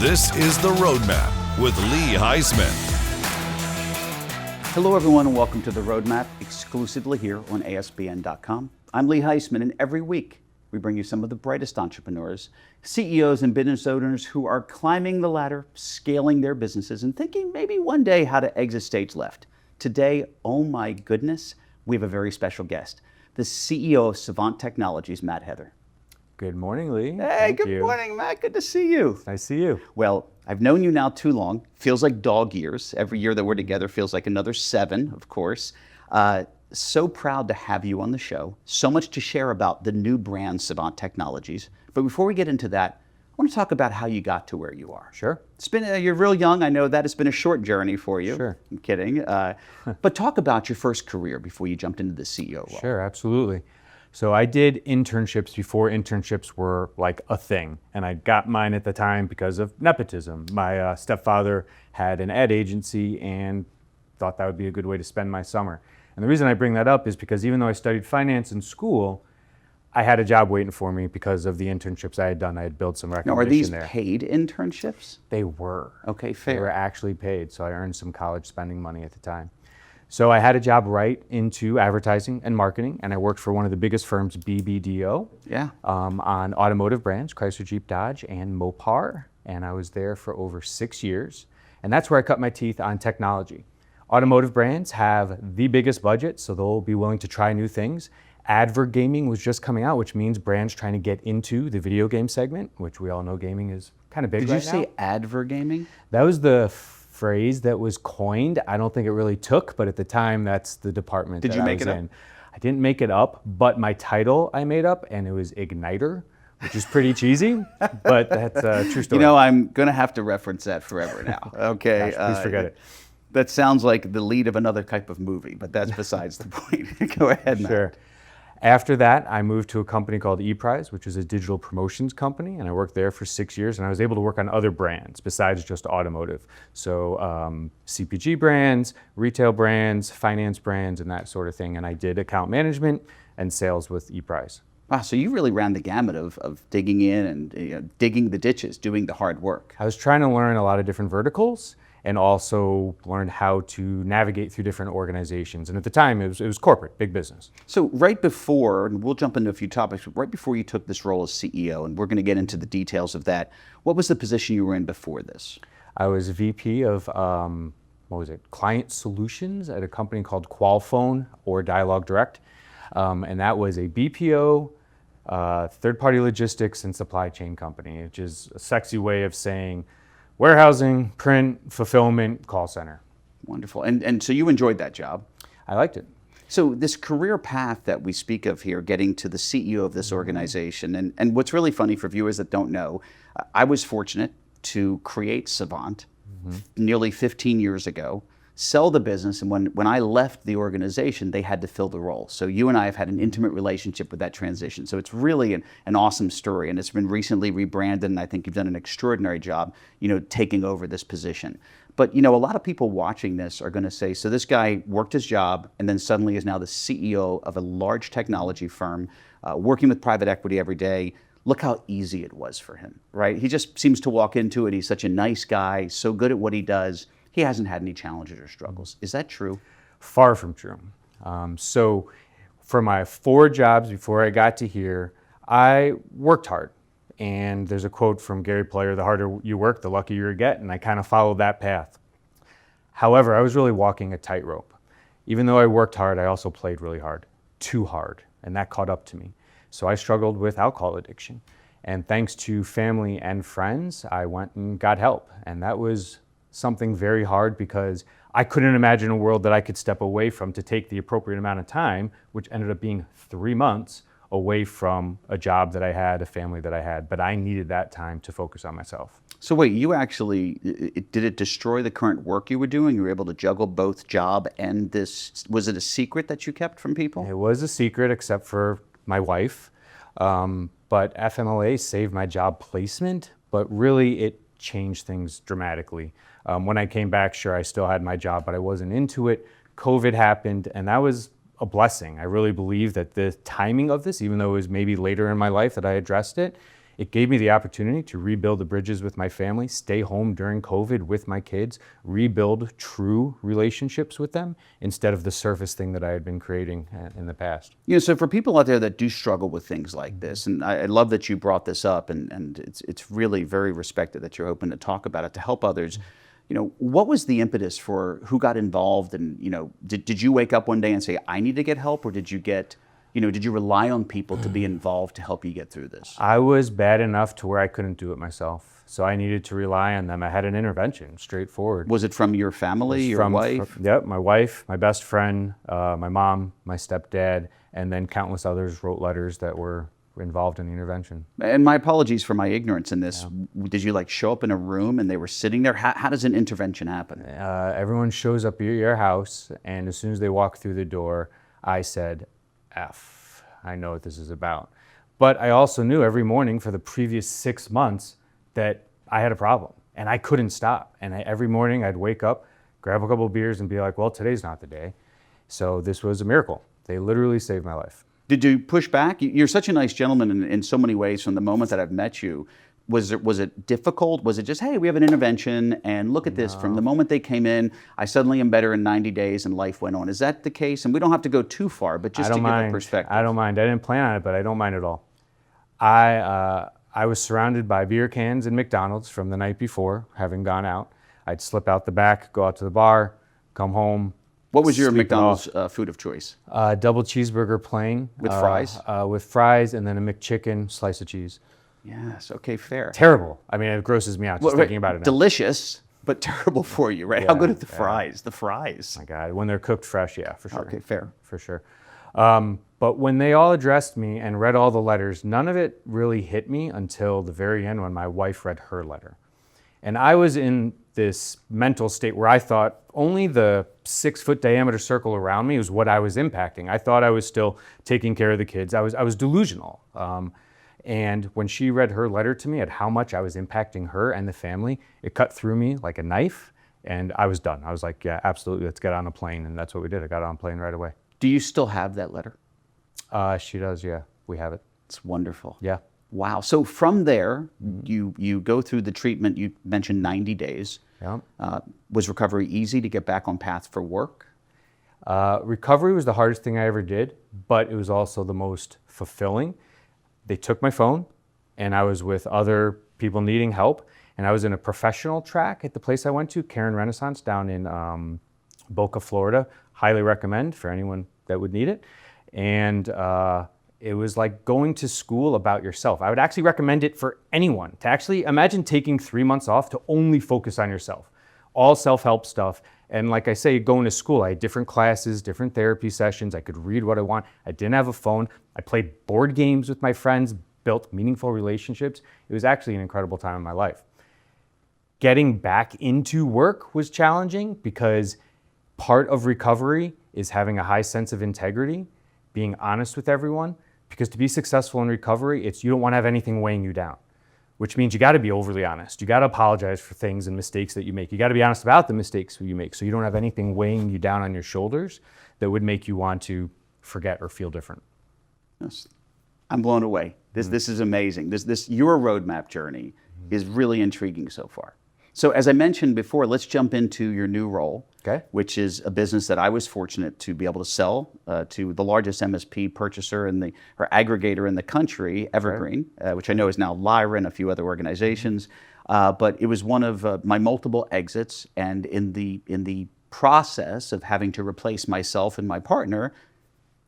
This is The Roadmap with Lee Heisman. Hello everyone and welcome to The Roadmap, exclusively here on ASBN.com. I'm Lee Heisman, and every week we bring you some of the brightest entrepreneurs, CEOs and business owners who are climbing the ladder, scaling their businesses, and thinking maybe one day how to exit stage left. Today, oh my goodness, we have a very special guest, the CEO of Savant Technologies, Matt Heather. Good morning, Lee. Hey, good morning, Matt. Good to see you. Nice to see you. Well, I've known you now too long. Feels like dog years. Every year that we're together feels like another 7, of course. So proud to have you on the show. So much to share about the new brand, Savant Technologies. But before we get into that, I want to talk about how you got to where you are. Sure. It's been, you're real young. I know that it's been a short journey for you. Sure. I'm kidding. But talk about your first career before you jumped into the CEO role. Sure, absolutely. So I did internships before internships were like a thing. And I got mine at the time because of nepotism. My stepfather had an ad agency and thought that would be a good way to spend my summer. And the reason I bring that up is because even though I studied finance in school, I had a job waiting for me because of the internships I had done. I had built some recognition Now, are these there. paid internships? They were. Okay, They fair. were actually paid, so I earned some college spending money at the time. So I had a job right into advertising and marketing, and I worked for one of the biggest firms, BBDO, Yeah. on automotive brands, Chrysler, Jeep, Dodge, and Mopar. And I was there for over 6 years. And that's where I cut my teeth on technology. Automotive brands have the biggest budget, so they'll be willing to try new things. Advert gaming was just coming out, which means brands trying to get into the video game segment, which we all know gaming is kind of big Did right you say now. advert gaming? That was the phrase that was coined. I don't think it really took, but at the time, that's the department Did that you I make was it up? in. I didn't make it up, but my title I made up, and it was Igniter, which is pretty cheesy, but that's a true story. You know, I'm going to have to reference that forever now. Okay. Gosh, please forget it. That sounds like the lead of another type of movie, but that's besides the point. Go ahead, Matt. Sure. After that, I moved to a company called ePrize, which is a digital promotions company, and I worked there for 6 years, and I was able to work on other brands besides just automotive. So CPG brands, retail brands, finance brands, and that sort of thing. And I did account management and sales with ePrize. Wow, so you really ran the gamut of digging in and digging the ditches, doing the hard work. I was trying to learn a lot of different verticals and also learned how to navigate through different organizations. And at the time, it was corporate, big business. So right before, and we'll jump into a few topics, but right before you took this role as CEO, and we're going to get into the details of that, what was the position you were in before this? I was VP of, client solutions at a company called Qualphone or Dialogue Direct. And that was a BPO, third-party logistics and supply chain company, which is a sexy way of saying warehousing, print, fulfillment, call center. Wonderful. And so you enjoyed that job. I liked it. So this career path that we speak of here, getting to the CEO of this organization, and what's really funny for viewers that don't know, I was fortunate to create Savant nearly 15 years ago, sell the business, and when I left the organization, they had to fill the role. So you and I have had an intimate relationship with that transition. So it's really an awesome story, and it's been recently rebranded, and I think you've done an extraordinary job, taking over this position. But, a lot of people watching this are going to say, so this guy worked his job and then suddenly is now the CEO of a large technology firm, working with private equity every day. Look how easy it was for him, right? He just seems to walk into it. He's such a nice guy, so good at what he does. He hasn't had any challenges or struggles. Is that true? Far from true. So for my 4 jobs before I got to here, I worked hard. And there's a quote from Gary Player, the harder you work, the luckier you get, and I kind of followed that path. However, I was really walking a tightrope. Even though I worked hard, I also played really hard, too hard, and that caught up to me. So I struggled with alcohol addiction. And thanks to family and friends, I went and got help. And that was something very hard because I couldn't imagine a world that I could step away from to take the appropriate amount of time, which ended up being 3 months away from a job that I had, a family that I had, but I needed that time to focus on myself. So wait, you actually, did it destroy the current work you were doing? You were able to juggle both job and this, was it a secret that you kept from people? It was a secret except for my wife, but FMLA saved my job placement, but really it changed things dramatically. When I came back, sure, I still had my job, but I wasn't into it. COVID happened, and that was a blessing. I really believe that the timing of this, even though it was maybe later in my life that I addressed it, It gave me the opportunity to rebuild the bridges with my family, stay home during COVID with my kids, rebuild true relationships with them instead of the surface thing that I had been creating in the past. So for people out there that do struggle with things like this, and I love that you brought this up, and it's really very respected that you're open to talk about it to help others. What was the impetus for who got involved, and did you wake up one day and say, I need to get help, or did you rely on people to be involved to help you get through this? I was bad enough to where I couldn't do it myself, so I needed to rely on them. I had an intervention, straightforward. Was it from your family, your wife? Yep, my wife, my best friend, my mom, my stepdad, and then countless others wrote letters that were involved in the intervention. And my apologies for my ignorance in this. Yeah. Did you show up in a room and they were sitting there? How does an intervention happen? Everyone shows up at your house, and as soon as they walk through the door, I said, F, I know what this is about. But I also knew every morning for the previous 6 months that I had a problem and I couldn't stop. And every morning I'd wake up, grab a couple of beers and be like, well, today's not the day. So this was a miracle. They literally saved my life. Did you push back? You're such a nice gentleman in so many ways from the moment that I've met you. Was it difficult? Was it just, hey, we have an intervention and look at this. From the moment they came in, I suddenly am better in 90 days and life went on. Is that the case? And we don't have to go too far, but just to give a perspective. I don't mind. I didn't plan on it, but I don't mind at all. I was surrounded by beer cans and McDonald's from the night before, having gone out. I'd slip out the back, go out to the bar, come home. What was your McDonald's food of choice? Double cheeseburger plain. With fries? With fries, and then a McChicken, slice of cheese. Yes, okay, fair. Terrible. I mean, it grosses me out just thinking about it now. Delicious, but terrible for you, right? Yeah, how good are the fries? The fries. My God, when they're cooked fresh, yeah, for sure. Okay, fair. For sure. But when they all addressed me and read all the letters, none of it really hit me until the very end when my wife read her letter. And I was in this mental state where I thought only the 6-foot diameter circle around me was what I was impacting. I thought I was still taking care of the kids. I was delusional. And when she read her letter to me at how much I was impacting her and the family, it cut through me like a knife, and I was done. I was like, yeah, absolutely, let's get on a plane. And that's what we did. I got on a plane right away. Do you still have that letter? She does, yeah. We have it. It's wonderful. Yeah. Wow. So from there, you go through the treatment. You mentioned 90 days. Yeah. Was recovery easy to get back on path for work? Recovery was the hardest thing I ever did, but it was also the most fulfilling. They took my phone, and I was with other people needing help, and I was in a professional track at the place I went to, Karen Renaissance, down in Boca, Florida. Highly recommend for anyone that would need it. And it was like going to school about yourself. I would actually recommend it for anyone to actually imagine taking 3 months off to only focus on yourself. All self-help stuff. And like I say, going to school, I had different classes, different therapy sessions. I could read what I want. I didn't have a phone. I played board games with my friends, built meaningful relationships. It was actually an incredible time in my life. Getting back into work was challenging because part of recovery is having a high sense of integrity, being honest with everyone. Because to be successful in recovery, you don't want to have anything weighing you down, which means you got to be overly honest. You got to apologize for things and mistakes that you make. You got to be honest about the mistakes you make so you don't have anything weighing you down on your shoulders that would make you want to forget or feel different. Yes. I'm blown away. This is amazing. Your roadmap journey is really intriguing so far. So as I mentioned before, let's jump into your new role, which is a business that I was fortunate to be able to sell to the largest MSP purchaser or aggregator in the country, Evergreen, which I know is now Lyra and a few other organizations. But it was one of my multiple exits, and in the process of having to replace myself and my partner,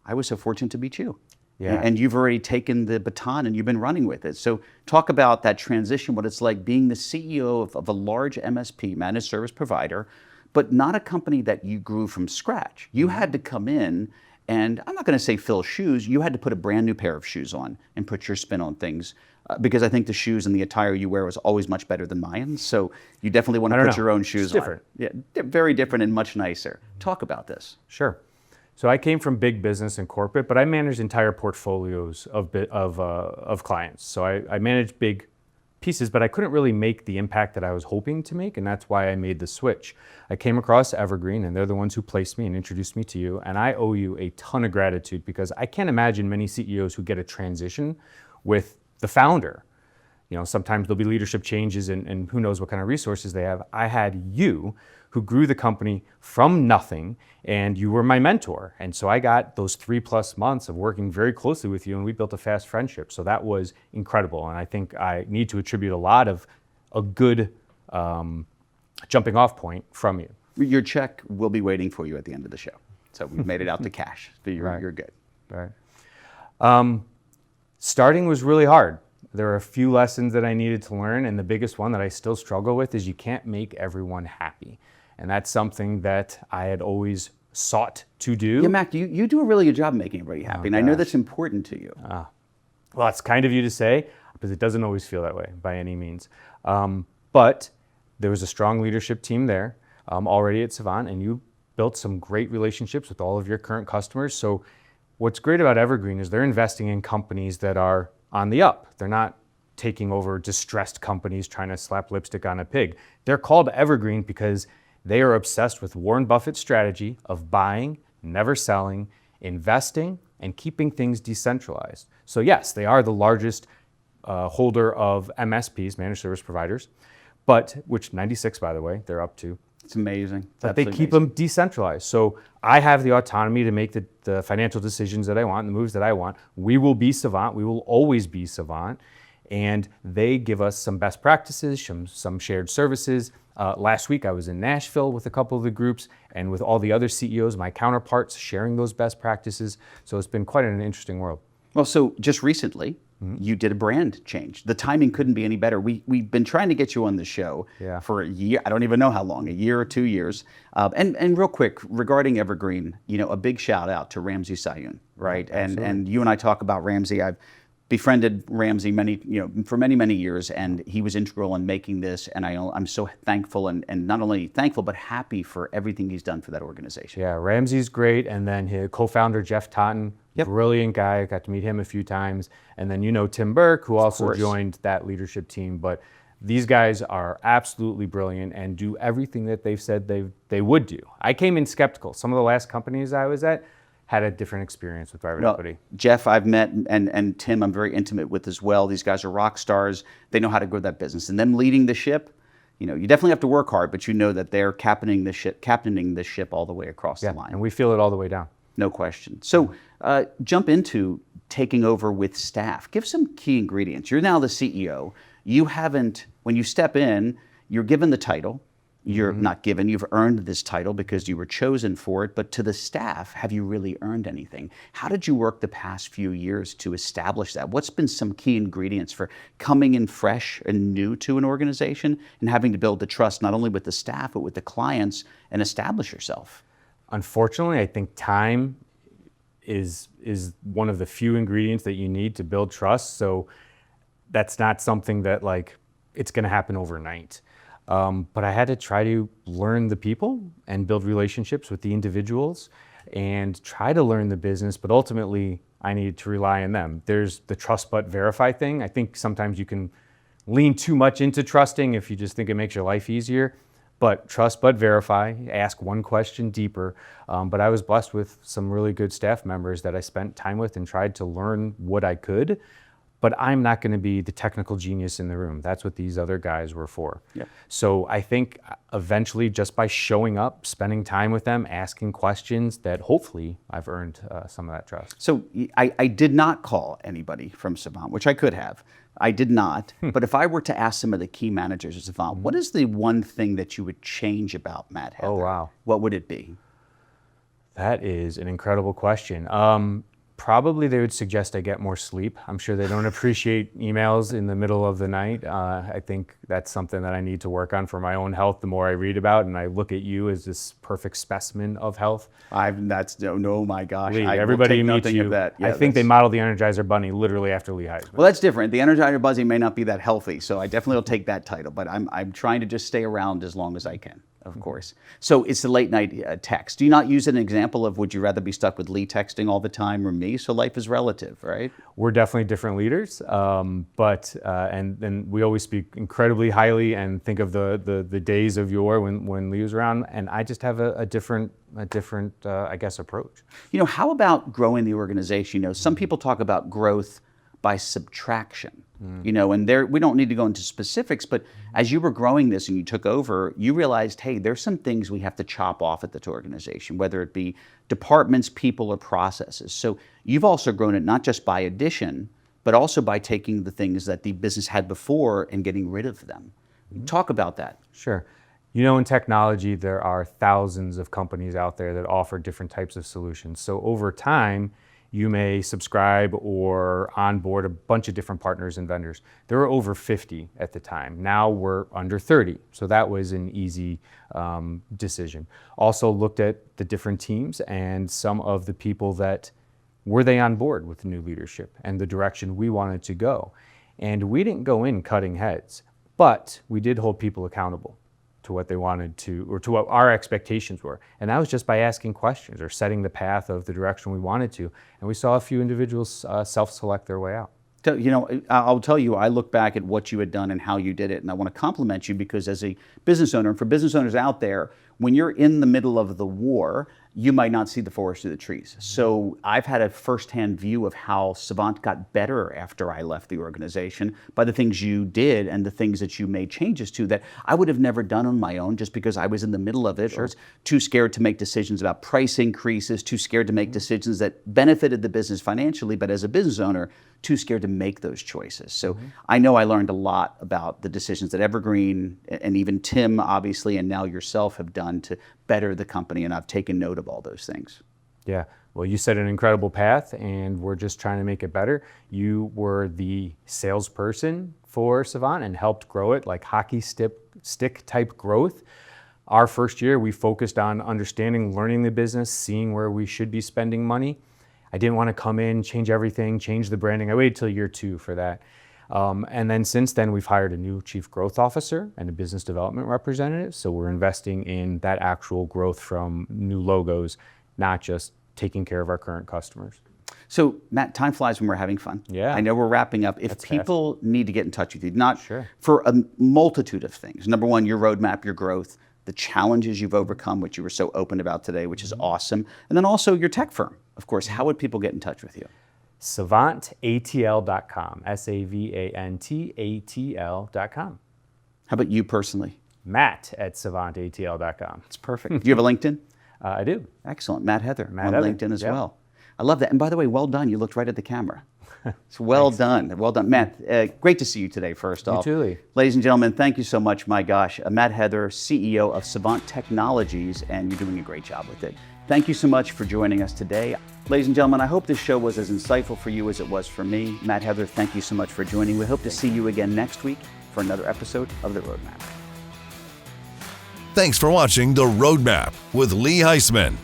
I was so fortunate to meet you. Yeah. And you've already taken the baton and you've been running with it. So talk about that transition, what it's like being the CEO of a large MSP, managed service provider, but not a company that you grew from scratch. You had to come in and, I'm not going to say fill shoes, you had to put a brand new pair of shoes on and put your spin on things. Because I think the shoes and the attire you wear was always much better than mine. So you definitely want to put your own shoes on. Different. Yeah, very different and much nicer. Talk about this. Sure. So I came from big business and corporate, but I managed entire portfolios of clients. So I managed big pieces, but I couldn't really make the impact that I was hoping to make, and that's why I made the switch. I came across Evergreen, and they're the ones who placed me and introduced me to you, and I owe you a ton of gratitude because I can't imagine many CEOs who get a transition with the founder. sometimes there'll be leadership changes and who knows what kind of resources they have. I had you who grew the company from nothing, and you were my mentor. And so I got those 3+ months of working very closely with you, and we built a fast friendship. So that was incredible. And I think I need to attribute a lot of a good jumping off point from you. Your check will be waiting for you at the end of the show. So we've made it out to cash. So you're good. Right. Starting was really hard. There are a few lessons that I needed to learn, and the biggest one that I still struggle with is you can't make everyone happy. And that's something that I had always sought to do. Yeah, Mac, you do a really good job making everybody happy, and I know that's important to you. Well, it's kind of you to say, because it doesn't always feel that way by any means. But there was a strong leadership team there already at Savant, and you built some great relationships with all of your current customers. So what's great about Evergreen is they're investing in companies that are on the up. They're not taking over distressed companies trying to slap lipstick on a pig. They're called Evergreen because they are obsessed with Warren Buffett's strategy of buying, never selling, investing, and keeping things decentralized. So yes, they are the largest holder of MSPs, managed service providers, but which 96, by the way, they're up to. It's amazing. But they keep them decentralized. So I have the autonomy to make the financial decisions that I want, the moves that I want. We will be Savant. We will always be Savant. And they give us some best practices, some shared services. Last week I was in Nashville with a couple of the groups and with all the other CEOs, my counterparts, sharing those best practices. So it's been quite an interesting world. Well, so just recently, you did a brand change. The timing couldn't be any better. We've been trying to get you on the show for a year. I don't even know how long, a year or 2 years. And real quick, regarding Evergreen, a big shout out to Ramsey Sayoun, right? And you and I talk about Ramsey. I've befriended Ramsey for many years, and he was integral in making this. And I'm so thankful, and not only thankful, but happy for everything he's done for that organization. Yeah, Ramsey's great. And then his co-founder, Jeff Totten, brilliant guy. I got to meet him a few times. And then Tim Burke, who also joined that leadership team. But these guys are absolutely brilliant and do everything that they've said they would do. I came in skeptical. Some of the last companies I was at had a different experience with private equity. Jeff, I've met, and Tim, I'm very intimate with as well. These guys are rock stars. They know how to grow that business. And them leading the ship, you definitely have to work hard, but that they're captaining the ship all the way across the line. And we feel it all the way down. No question. So jump into taking over with staff. Give some key ingredients. You're now the CEO. When you step in, you're given the title. You're not given, you've earned this title because you were chosen for it, but to the staff, have you really earned anything? How did you work the past few years to establish that? What's been some key ingredients for coming in fresh and new to an organization and having to build the trust not only with the staff, but with the clients and establish yourself? Unfortunately, I think time is one of the few ingredients that you need to build trust. So that's not something that it's gonna happen overnight. But I had to try to learn the people and build relationships with the individuals and try to learn the business, but ultimately I needed to rely on them. There's the trust but verify thing. I think sometimes you can lean too much into trusting if you just think it makes your life easier, but trust but verify, ask one question deeper. But I was blessed with some really good staff members that I spent time with and tried to learn what I could. But I'm not going to be the technical genius in the room. That's what these other guys were for. Yep. So I think eventually just by showing up, spending time with them, asking questions, that hopefully I've earned some of that trust. So I did not call anybody from Savant, which I could have. I did not. But if I were to ask some of the key managers of Savant, what is the one thing that you would change about Matt Heather? Oh, wow. What would it be? That is an incredible question. Probably they would suggest I get more sleep. I'm sure they don't appreciate emails in the middle of the night. I think that's something that I need to work on for my own health. The more I read about, and I look at you as this perfect specimen of health. No, my gosh. Lee, everybody meets you. Yeah, I think they modeled the Energizer Bunny literally after Lee Heisman. Well, that's different. The Energizer Bunny may not be that healthy, so I definitely will take that title. But I'm trying to just stay around as long as I can. Of course. So it's the late night text. Do you not use an example of would you rather be stuck with Lee texting all the time or me? So life is relative, right? We're definitely different leaders, but then we always speak incredibly highly and think of the days of yore when Lee was around, and I just have a different I guess approach. How about growing the organization? Some people talk about growth by subtraction. You know, and there, we don't need to go into specifics, but as you were growing this and you took over, you realized, hey, there's some things we have to chop off at this organization, whether it be departments, people, or processes. So you've also grown it not just by addition, but also by taking the things that the business had before and getting rid of them. Talk about that. Sure. You know, in technology, there are thousands of companies out there that offer different types of solutions. So over time, you may subscribe or onboard a bunch of different partners and vendors. There were over 50 at the time. Now we're under 30. So that was an easy decision. Also looked at the different teams and some of the people that were they on board with the new leadership and the direction we wanted to go. And we didn't go in cutting heads, but we did hold people accountable to what they wanted to, or to what our expectations were. And that was just by asking questions or setting the path of the direction we wanted to. And we saw a few individuals self-select their way out. You know, I'll tell you, I look back at what you had done and how you did it, and I want to compliment you because as a business owner, and for business owners out there, when you're in the middle of the war, you might not see the forest through the trees. So I've had a firsthand view of how Savant got better after I left the organization by the things you did and the things that you made changes to that I would have never done on my own just because I was in the middle of it. Sure. Or was too scared to make decisions about price increases, too scared to make decisions that benefited the business financially, but as a business owner, too scared to make those choices. So I know I learned a lot about the decisions that Evergreen and even Tim, obviously, and now yourself have done to better the company, and I've taken note of all those things. Yeah, well, you set an incredible path, and we're just trying to make it better. You were the salesperson for Savant and helped grow it like hockey stick type growth. Our first year, we focused on understanding, learning the business, seeing where we should be spending money. I didn't want to come in, change everything, change the branding. I waited till year 2 for that. And then since then, we've hired a new chief growth officer and a business development representative. So we're investing in that actual growth from new logos, not just taking care of our current customers. So Matt, time flies when we're having fun. Yeah. I know we're wrapping up. If people need to get in touch with you, not Sure. for a multitude of things. Number one, your roadmap, your growth, the challenges you've overcome, which you were so open about today, which is awesome. And then also your tech firm, of course. How would people get in touch with you? SavantATL.com, SAVANTATL.com. How about you personally? Matt at SavantATL.com. That's perfect. Do you have a LinkedIn? I do. Excellent. Matt Heather on Heather. LinkedIn as Yep. well. I love that. And by the way, well done. You looked right at the camera. It's well done. Well done. Matt, great to see you today, first off. You too, Lee. Ladies and gentlemen, thank you so much. My gosh, Matt Heather, CEO of Savant Technologies, and you're doing a great job with it. Thank you so much for joining us today. Ladies and gentlemen, I hope this show was as insightful for you as it was for me. Matt Heather, thank you so much for joining. We hope to see you again next week for another episode of The Roadmap. Thanks for watching The Roadmap with Lee Heisman.